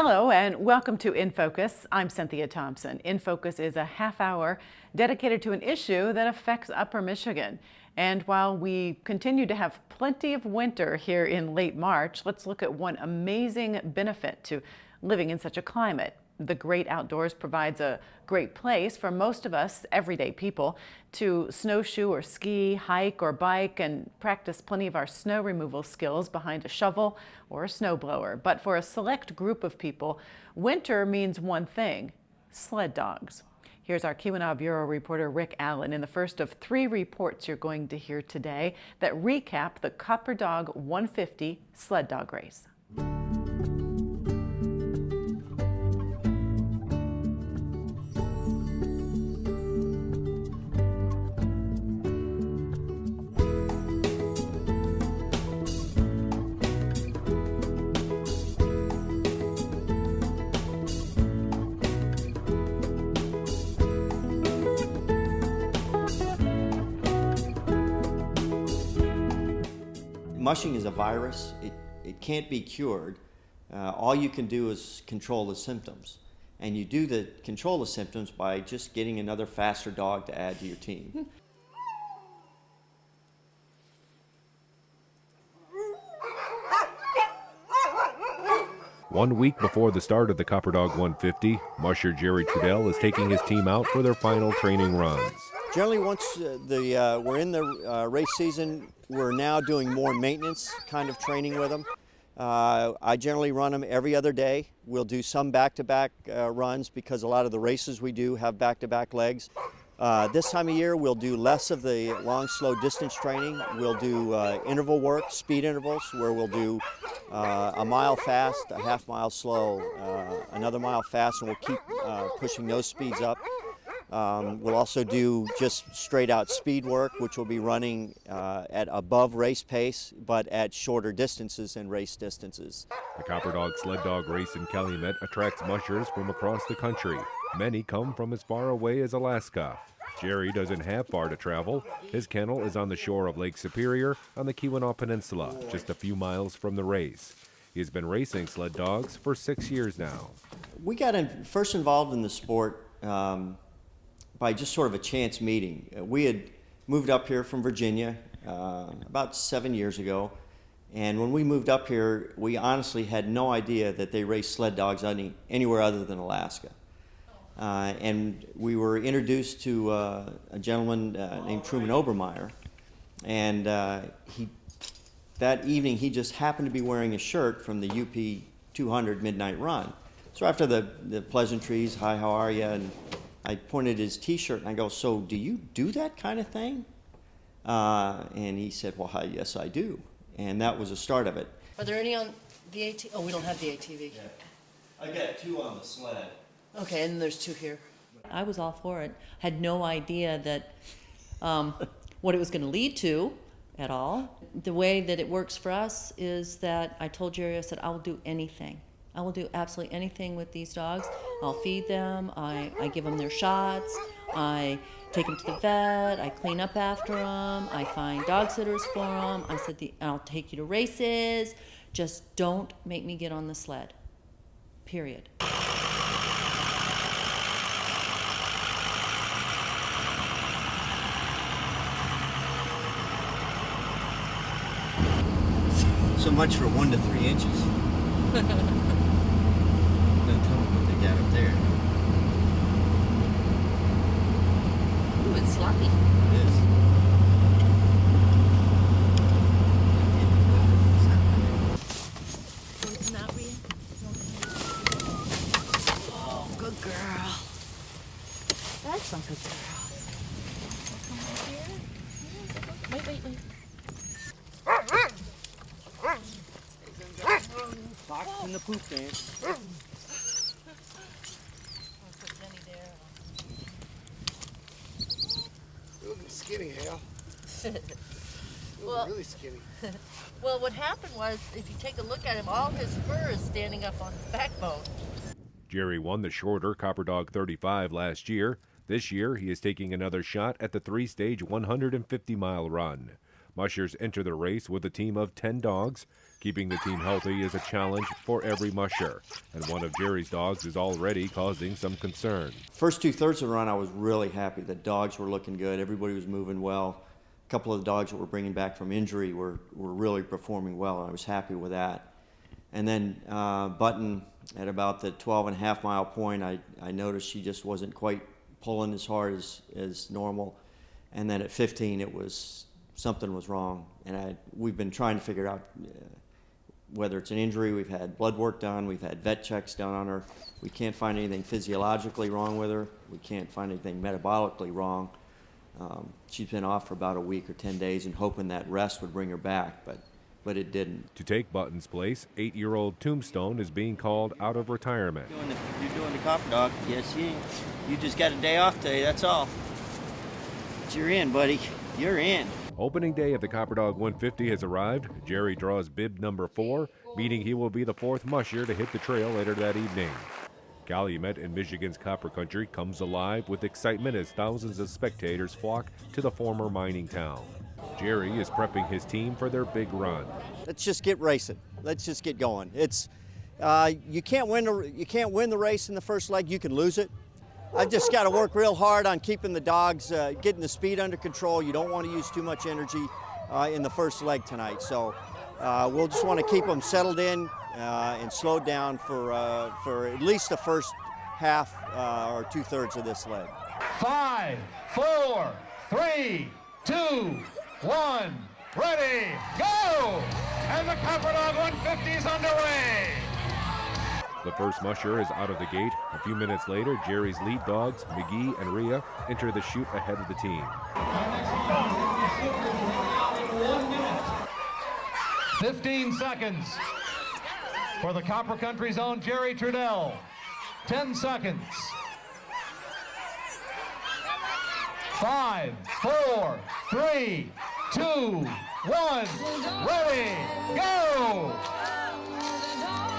Hello and welcome to In Focus. I'm Cynthia Thompson. In Focus is a half hour dedicated to an issue that affects Upper Michigan. And while we continue to have plenty of winter here in late March, let's look at one amazing benefit to living in such a climate. The great outdoors provides a great place for most of us everyday people to snowshoe or ski, hike or bike, and practice plenty of our snow removal skills behind a shovel or a snowblower. But for a select group of people, winter means one thing: sled dogs. Here's our Keweenaw Bureau reporter Rick Allen in the first of 3 reports you're going to hear today that recap the CopperDog 150 sled dog race. Mushing is a virus. It can't be cured. All you can do is control the symptoms. And you do control the symptoms by just getting another faster dog to add to your team. One week before the start of the CopperDog 150, musher Jerry Trudell is taking his team out for their final training runs. Generally, once we're in the race season, we're now doing more maintenance kind of training with them. I generally run them every other day. We'll do some back-to-back runs because a lot of the races we do have back-to-back legs. This time of year, we'll do less of the long, slow distance training. We'll do interval work, speed intervals, where we'll do a mile fast, a half mile slow, another mile fast, and we'll keep pushing those speeds up. We'll also do just straight out speed work, which will be running at above race pace, but at shorter distances than race distances. The CopperDog sled dog race in Calumet attracts mushers from across the country. Many come from as far away as Alaska. Jerry doesn't have far to travel. His kennel is on the shore of Lake Superior on the Keweenaw Peninsula, just a few miles from the race. He's been racing sled dogs for 6 years now. We got first involved in the sport by just sort of a chance meeting. We had moved up here from Virginia about 7 years ago, and when we moved up here, we honestly had no idea that they raced sled dogs anywhere other than Alaska. And we were introduced to a gentleman named Truman Obermeyer, and that evening he just happened to be wearing a shirt from the UP 200 Midnight Run. So after the pleasantries, hi, how are you, and I pointed his t-shirt and I go, so do you do that kind of thing? And he said, well, yes, I do. And that was the start of it. Are there any on the ATV? Oh, we don't have the ATV. Yeah. I got 2 on the sled. Okay, and there's 2 here. I was all for it. Had no idea that what it was going to lead to at all. The way that it works for us is that I told Jerry, I said, I will do anything. I will do absolutely anything with these dogs. I'll feed them, I give them their shots, I take them to the vet, I clean up after them, I find dog sitters for them. I said, I'll take you to races, just don't make me get on the sled, period. So much for 1 to 3 inches. What they got up there. Ooh, it's sloppy. It is. Want to come out, Rhea? Oh, good girl. That's a good girl. Wait. Fox in the poop dance. You're looking skinny, Hal. Well, really skinny. Well, what happened was, if you take a look at him, all his fur is standing up on his backbone. Jerry won the shorter CopperDog 35 last year. This year, he is taking another shot at the 3-stage 150-mile run. Mushers enter the race with a team of 10 dogs. Keeping the team healthy is a challenge for every musher, and one of Jerry's dogs is already causing some concern. First 2/3 of the run, I was really happy. The dogs were looking good. Everybody was moving well. A couple of the dogs that we're bringing back from injury were really performing well, and I was happy with that. And then Button, at about the 12.5 mile point, I noticed she just wasn't quite pulling as hard as normal. And then at 15, something was wrong. And we've been trying to figure out whether it's an injury. We've had blood work done. We've had vet checks done on her. We can't find anything physiologically wrong with her. We can't find anything metabolically wrong. She's been off for about a week or 10 days and hoping that rest would bring her back, but it didn't. To take Button's place, 8-year-old Tombstone is being called out of retirement. You're doing the CopperDog. Yes, you just got a day off today, that's all. But you're in, buddy. You're in. Opening day of the CopperDog 150 has arrived. Jerry draws bib number 4, meaning he will be the 4th musher to hit the trail later that evening. Calumet in Michigan's Copper Country comes alive with excitement as thousands of spectators flock to the former mining town. Jerry is prepping his team for their big run. Let's just get racing. Let's just get going. It's you can't win the race in the first leg. You can lose it. I've just got to work real hard on keeping the dogs, getting the speed under control. You don't want to use too much energy in the first leg tonight. So we'll just want to keep them settled in and slowed down for at least the first half or 2/3 of this leg. 5, 4, 3, 2, 1, ready, go! And the CopperDog 150 is underway. The first musher is out of the gate. A few minutes later, Jerry's lead dogs, McGee and Rhea, enter the chute ahead of the team. 15 seconds for the Copper Country's own Jerry Trudell. 10 seconds. 5, 4, 3, 2, 1, ready, go!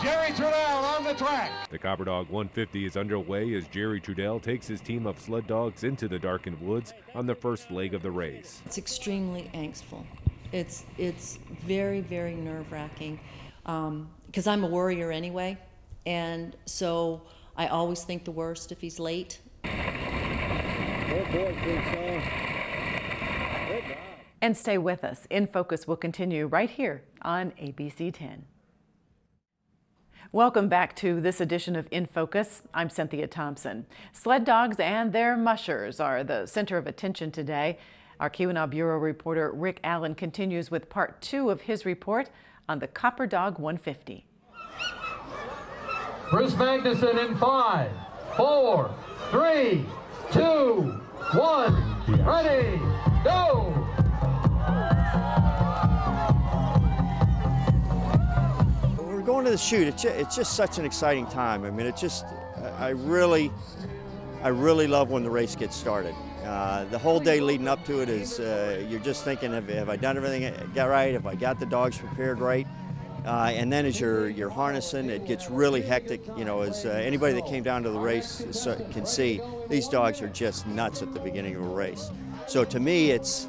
Jerry Trudell on the track. The CopperDog 150 is underway as Jerry Trudell takes his team of sled dogs into the darkened woods on the first leg of the race. It's extremely angstful. It's very, very nerve-wracking because I'm a worrier anyway, and so I always think the worst if he's late. And stay with us. In Focus will continue right here on ABC 10. Welcome back to this edition of In Focus. I'm Cynthia Thompson. Sled dogs and their mushers are the center of attention today. Our Keweenaw Bureau reporter Rick Allen continues with part 2 of his report on the CopperDog 150. Bruce Magnuson in 5, 4, 3, 2, 1, ready, go! We're going to the chute. It's just such an exciting time. I mean, I really love when the race gets started. The whole day leading up to it is you're just thinking, have I done everything right? Have I got the dogs prepared right? And then as you're harnessing, it gets really hectic. You know, as anybody that came down to the race can see, these dogs are just nuts at the beginning of a race. So to me, it's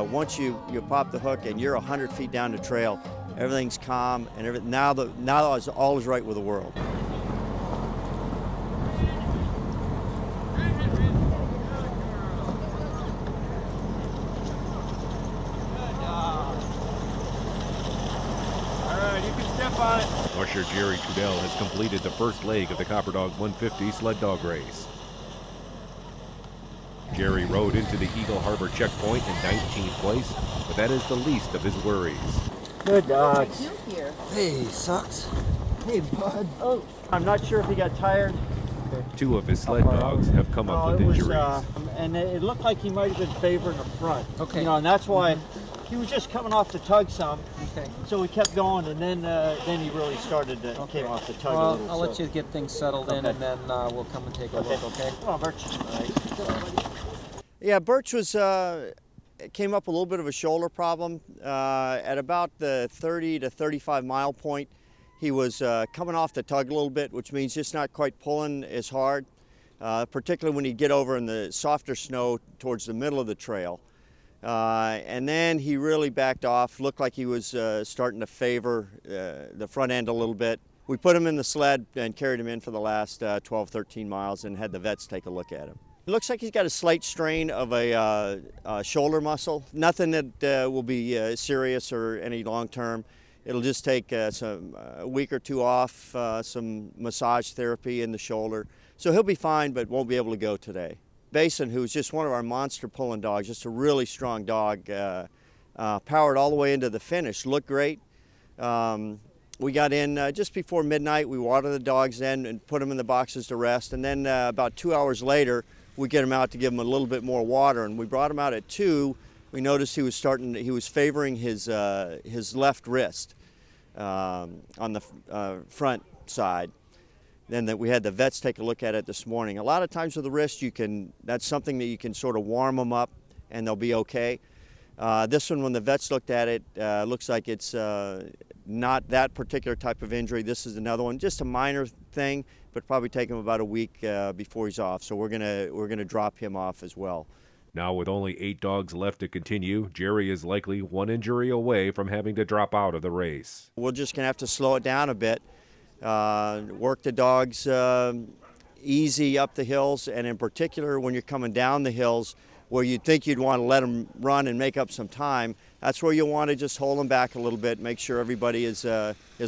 once you pop the hook and you're 100 feet down the trail, everything's calm and everything. Now all is right with the world. Musher Jerry Trudell has completed the first leg of the CopperDog 150 sled dog race. Jerry rode into the Eagle Harbor checkpoint in 19th place, but that is the least of his worries. Good dogs. Hey, sucks. Hey, bud. Oh, I'm not sure if he got tired. 2 of his sled dogs have come up with injuries. And it looked like he might have been favoring the front. Okay. You know, and that's why he was just coming off the tug some. Okay. So we kept going, and then he really started to came off the tug a little. I'll let you get things settled in, and then we'll come and take a look. Okay. Well, Birch. Yeah, Birch came up a little bit of a shoulder problem at about the 30 to 35 mile point. He was coming off the tug a little bit, which means just not quite pulling as hard, particularly when he'd get over in the softer snow towards the middle of the trail. And then he really backed off, looked like he was starting to favor the front end a little bit. We put him in the sled and carried him in for the last 12, 13 miles and had the vets take a look at him. It looks like he's got a slight strain of a shoulder muscle. Nothing that will be serious or any long term. It'll just take a week or two off, some massage therapy in the shoulder. So he'll be fine, but won't be able to go today. Basin, who's just one of our monster pulling dogs, just a really strong dog, powered all the way into the finish, looked great. We got in just before midnight. We watered the dogs in and put them in the boxes to rest. And then about 2 hours later, we get him out to give him a little bit more water. And we brought him out at 2. We noticed he was favoring his left wrist on the front side. Then that we had the vets take a look at it this morning. A lot of times with the wrist, that's something that you can sort of warm them up and they'll be okay. This one, when the vets looked at it, looks like it's not that particular type of injury. This is another one, just a minor thing, but probably take him about a week before he's off. So we're gonna drop him off as well. Now with only 8 dogs left to continue, Jerry is likely 1 injury away from having to drop out of the race. We're just gonna have to slow it down a bit, work the dogs easy up the hills, and in particular when you're coming down the hills where you'd think you'd want to let them run and make up some time, that's where you'll want to just hold them back a little bit, make sure everybody is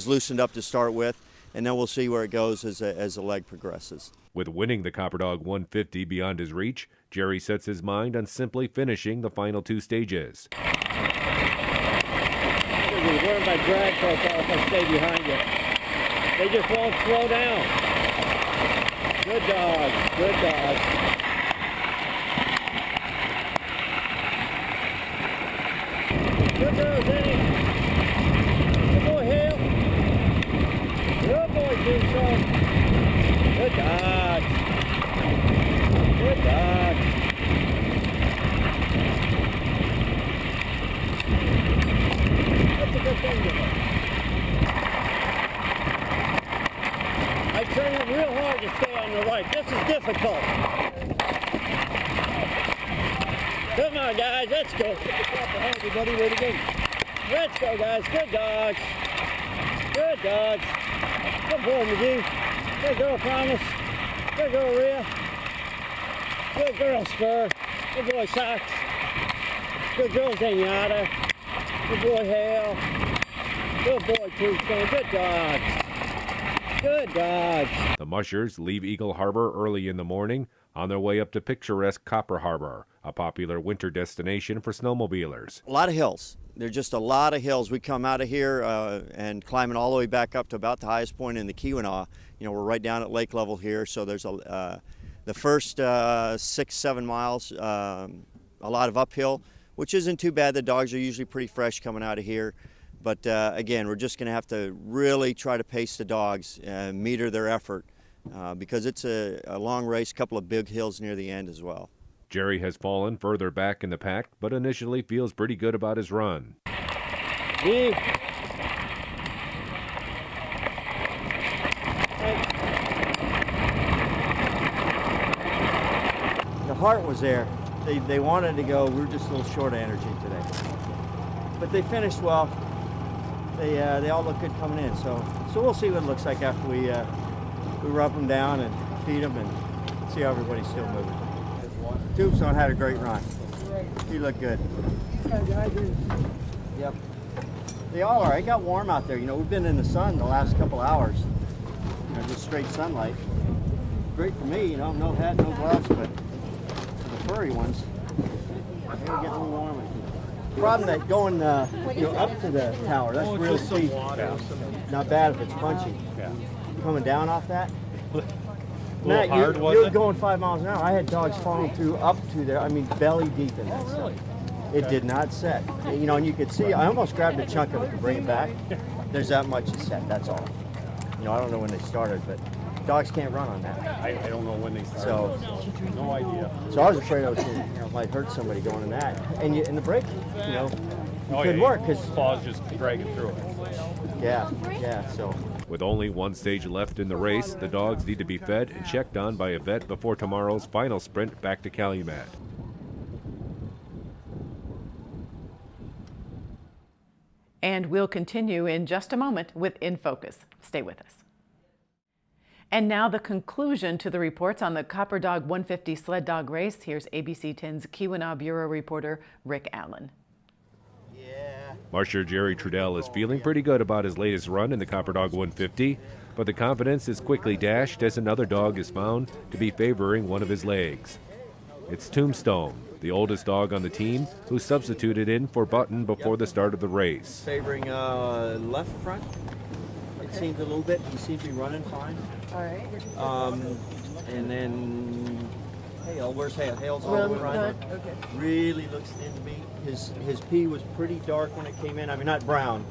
loosened up to start with, and then we'll see where it goes as the leg progresses. With winning the CopperDog 150 beyond his reach, Jerry sets his mind on simply finishing the final 2 stages. We're going by drag so if I stay behind you. They just won't slow down. Good dog, good dog. Good girl, Denny. Good boy, Hale. Good boy, Tombstone. Good dog. Good dog. That's a good thing to do. I turn it real hard to stay on the right. This is difficult. Come on, guys, let's go. Everybody, ready to go. Let's go, guys. Good dogs. Good dogs. Good boy, McGee. Good girl, Promise. Good girl, Rhea. Good girl, Spur. Good boy, Socks. Good girl, Zenyatta. Good boy, Hale. Good boy, Tombstone. Good dogs. Good dogs. The mushers leave Eagle Harbor early in the morning on their way up to picturesque Copper Harbor, a popular winter destination for snowmobilers. A lot of hills. There's just a lot of hills. We come out of here and climbing all the way back up to about the highest point in the Keweenaw. You know, we're right down at lake level here, so there's the first 6-7 miles, a lot of uphill, which isn't too bad. The dogs are usually pretty fresh coming out of here. But again, we're just going to have to really try to pace the dogs and meter their effort because it's a long race, a couple of big hills near the end as well. Jerry has fallen further back in the pack, but initially feels pretty good about his run. The heart was there. They wanted to go. We were just a little short of energy today. But they finished well. They all look good coming in. So we'll see what it looks like after we rub them down and feed them and see how everybody's still moving. Tombstone had a great run. He looked good. Yep. They all are. It got warm out there. You know, we've been in the sun the last couple hours. You know, just straight sunlight. Great for me, you know, no hat, no gloves, but for the furry ones, they were getting a little warmer. The problem that going you know, up to the tower, that's real steep. Not bad if it's punchy. Yeah. Coming down off that. Matt, you're going 5 miles an hour. I had dogs falling through up to there. I mean, belly deep in that stuff. It did not set. You know, and you could see, I almost grabbed a chunk of it to bring it back. There's that much to set, that's all. You know, I don't know when they started, but dogs can't run on that. I don't know when they started. So no idea. So I was afraid I was going to, you know, might hurt somebody going in that. And the brake, you know, couldn't work because Paul's just dragging through it. Yeah, so. With only 1 stage left in the race, the dogs need to be fed and checked on by a vet before tomorrow's final sprint back to Calumet. And we'll continue in just a moment with In Focus. Stay with us. And now the conclusion to the reports on the CopperDog 150 sled dog race. Here's ABC 10's Keweenaw Bureau reporter Rick Allen. Musher Jerry Trudell is feeling pretty good about his latest run in the CopperDog 150, but the confidence is quickly dashed as another dog is found to be favoring one of his legs. It's Tombstone, the oldest dog on the team, who substituted in for Button before the start of the race. Favoring left front. It seems a little bit. He seems to be running fine. All right. And then Hale. Where's Hale? Hale's all the way right. Okay. Really looks thin to me. His pee was pretty dark when it came in. I mean, not brown,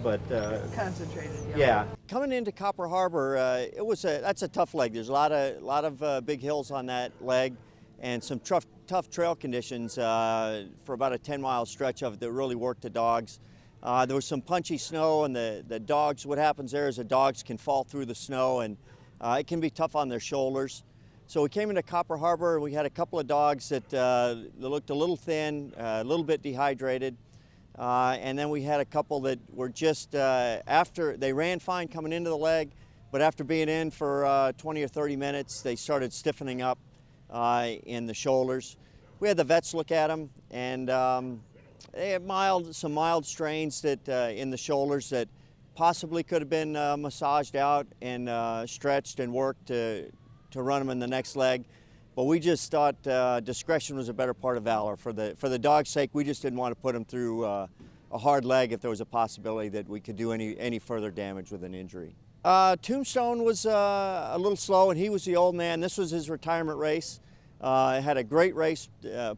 but Concentrated. yeah. Coming into Copper Harbor, that's a tough leg. There's a lot of big hills on that leg, and some tough trail conditions for about a 10-mile stretch of it that really worked the dogs. There was some punchy snow, and the dogs. What happens there is the dogs can fall through the snow, and it can be tough on their shoulders. So we came into Copper Harbor, and we had a couple of dogs that looked a little thin, a little bit dehydrated. And then we had a couple that were just, after they ran fine coming into the leg, but after being in for 20 or 30 minutes, they started stiffening up in the shoulders. We had the vets look at them, and they had some mild strains that in the shoulders that possibly could have been massaged out and stretched and worked to run them in the next leg. But we just thought discretion was a better part of valor. For the dog's sake, we just didn't want to put them through a hard leg if there was a possibility that we could do any further damage with an injury. Tombstone was a little slow, and he was the old man. This was his retirement race. Had a great race,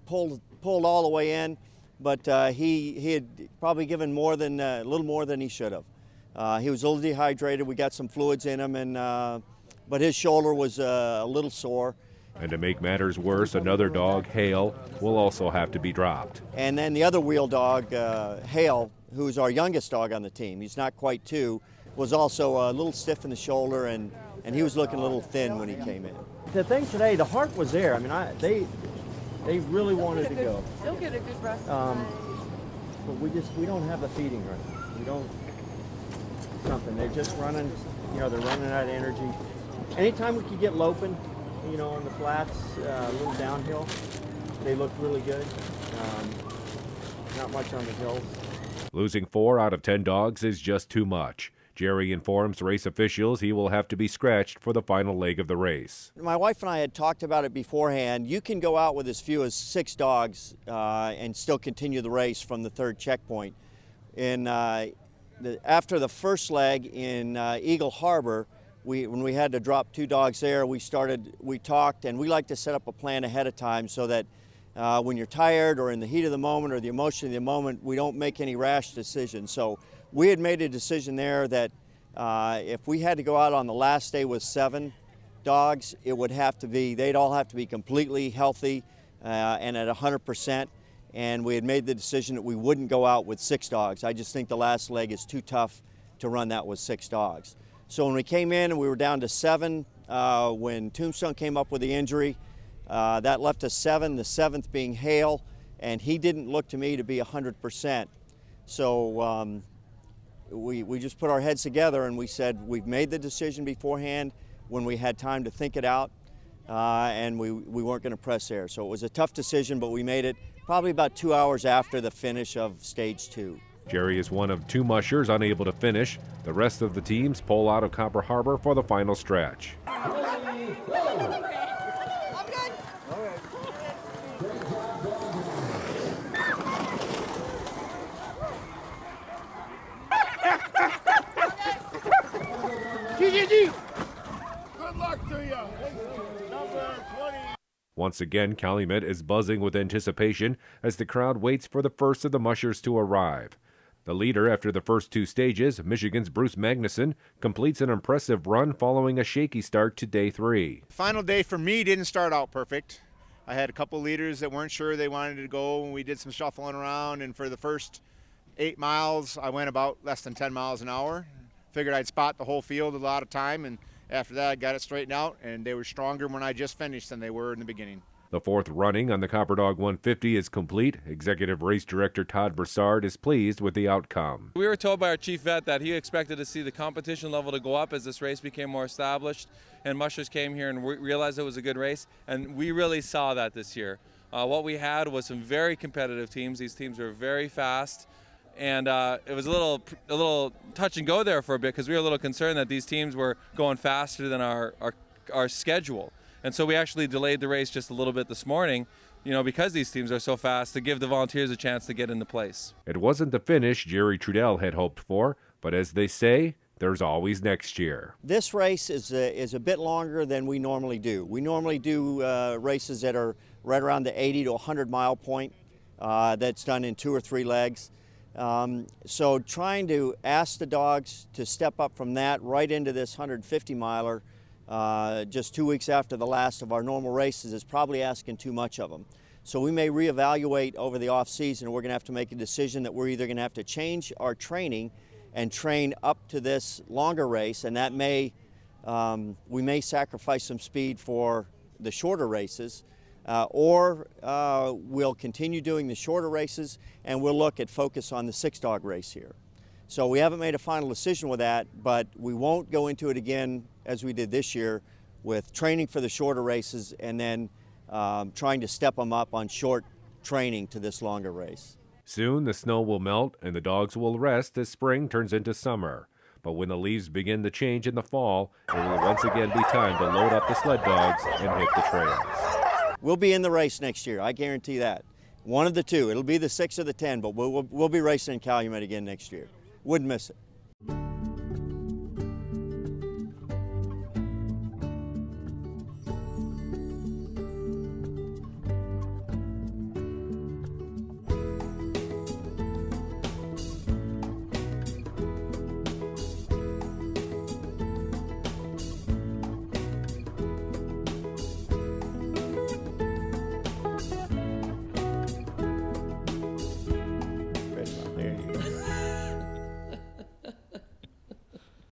pulled all the way in, but he had probably given a little more than he should have. He was a little dehydrated. We got some fluids in him, but his shoulder was a little sore. And to make matters worse, another dog, Hale, will also have to be dropped. And then the other wheel dog, Hale, who's our youngest dog on the team, he's not quite 2, was also a little stiff in the shoulder, and he was looking a little thin when he came in. The thing today, the heart was there. I mean, they really wanted to go. They'll get a good rest. But we don't have a feeding right. We don't something. They're just running. They're running out of energy. Anytime we could get loping, on the flats, a little downhill, they looked really good. Not much on the hills. Losing 4 out of 10 dogs is just too much. Jerry informs race officials he will have to be scratched for the final leg of the race. My wife and I had talked about it beforehand. You can go out with as few as 6 dogs and still continue the race from the 3rd checkpoint. After the first leg in Eagle Harbor, when we had to drop 2 dogs there, we talked, and we like to set up a plan ahead of time so that when you're tired or in the heat of the moment or the emotion of the moment, we don't make any rash decisions. So we had made a decision there that if we had to go out on the last day with 7 dogs, they'd all have to be completely healthy and at 100%. And we had made the decision that we wouldn't go out with 6 dogs. I just think the last leg is too tough to run that with 6 dogs. So when we came in and we were down to 7, when Tombstone came up with the injury, that left us 7, the 7th being Hale, and he didn't look to me to be 100%. So we just put our heads together and we said we've made the decision beforehand when we had time to think it out, and we weren't going to press there. So it was a tough decision, but we made it probably about 2 hours after the finish of stage 2. Jerry is one of 2 mushers unable to finish. The rest of the teams pull out of Copper Harbor for the final stretch. Good luck to you. Number 20. Once again, Calumet is buzzing with anticipation as the crowd waits for the first of the mushers to arrive. The leader after the first 2 stages, Michigan's Bruce Magnuson, completes an impressive run following a shaky start to day 3. Final day for me didn't start out perfect. I had a couple leaders that weren't sure they wanted to go, and we did some shuffling around, and for the first 8 miles, I went about less than 10 miles an hour. Figured I'd spot the whole field a lot of time, and after that I got it straightened out, and they were stronger when I just finished than they were in the beginning. The fourth running on the CopperDog 150 is complete. Executive Race Director Todd Broussard is pleased with the outcome. We were told by our chief vet that he expected to see the competition level to go up as this race became more established, and mushers came here and realized it was a good race, and we really saw that this year. What we had was some very competitive teams. These teams were very fast, and it was a little touch and go there for a bit because we were a little concerned that these teams were going faster than our schedule. And so we actually delayed the race just a little bit this morning, because these teams are so fast, to give the volunteers a chance to get into place. It wasn't the finish Jerry Trudell had hoped for, but as they say, there's always next year. This race is a bit longer than we normally do. We normally do races that are right around the 80 to 100 mile point. That's done in 2 or 3 legs. So trying to ask the dogs to step up from that right into this 150 miler just 2 weeks after the last of our normal races is probably asking too much of them. So we may reevaluate over the off season. We're going to have to make a decision that we're either going to have to change our training and train up to this longer race, and that may we may sacrifice some speed for the shorter races, or we'll continue doing the shorter races and we'll look at focus on the 6-dog race here. So we haven't made a final decision with that, but we won't go into it again as we did this year with training for the shorter races and then trying to step them up on short training to this longer race. Soon the snow will melt and the dogs will rest as spring turns into summer. But when the leaves begin to change in the fall, it will once again be time to load up the sled dogs and hit the trails. We'll be in the race next year, I guarantee that. One of the two. It'll be the 6 or the 10, but we'll be racing in Calumet again next year. Wouldn't miss it.